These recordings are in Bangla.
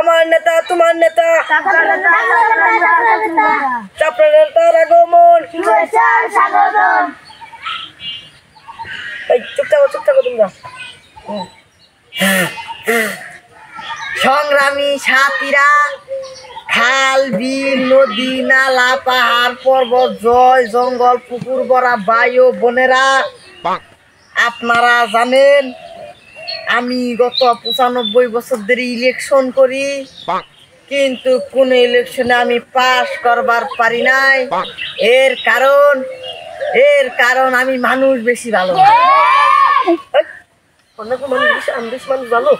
আমার নেতা তোমার নেতা চাপড়া নেতার আগমন চুপ থাকো তোমরা সংগ্রামী সাথীরা খাল বিল নদী নালা পাহাড় পর্বত জয় জঙ্গল পুকুর ভরা বায়ু বনেরা আপনারা জানেন আমি গত 95 বছর ধরে ইলেকশন করি কিন্তু কোন ইলেকশনে আমি পাস করবার পারি নাই এর কারণ আমি মানুষ বেশি ভালো অনেক মানুষ ভালো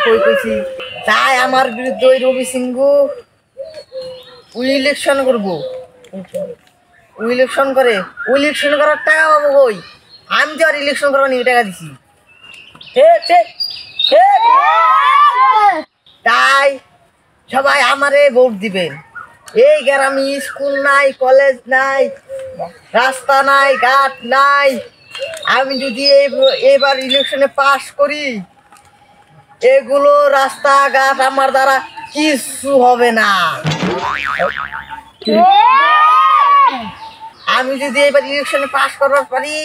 কইছি তাই আমার বিরুদ্ধে ওই রবি সিংহু ইলেকশন করবো ইলেকশন করার টাকা পাবো কই আমি তো আর ইলেকশন করবো নি টাকা দিছি তাই সবাই আমারে ভোট দিবেন এই গ্রামে স্কুল নাই কলেজ নাই রাস্তা নাই ঘাট নাই আমি যদি এবার ইলেকশনে পাস করি এগুলো রাস্তাঘাট আমার দ্বারা কিছু হবে না আমি যদি এবার ইলেকশনে পাস করবার পারি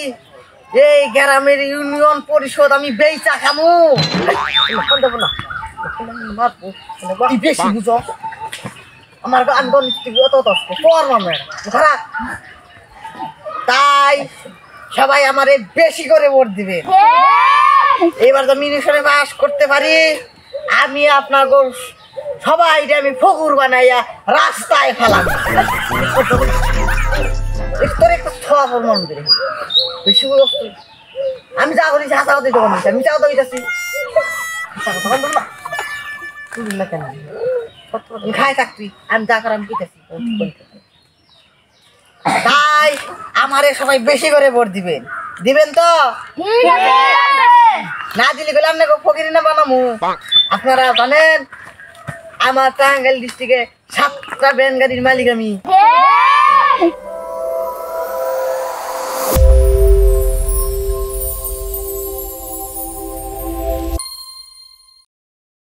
এই গ্রামের ইউনিয়ন পরিষদ আমি বেচা খামু বেশি বুঝো আমার তাই সবাই আমারে বেশি করে ভোট দিবে এবার তো ইলেকশনে পাস করতে পারি আমি আপনার সবাই আমি ফকুর বানাইয়া রাস্তায় ফেলাম বেশি আমি যা করি আমি চাও তো খাই চাকরি আমি যা করি আমি পেতেছি তাই আমারে সবাই বেশি করে ভোট দিবেন তো না দিলে গেলে আপনাকে ফকিরি না বানামু আপনারা জানেন আমার টাঙ্গাইল ডিস্ট্রিক্টে 7টা ভ্যান গাড়ির মালিক আমি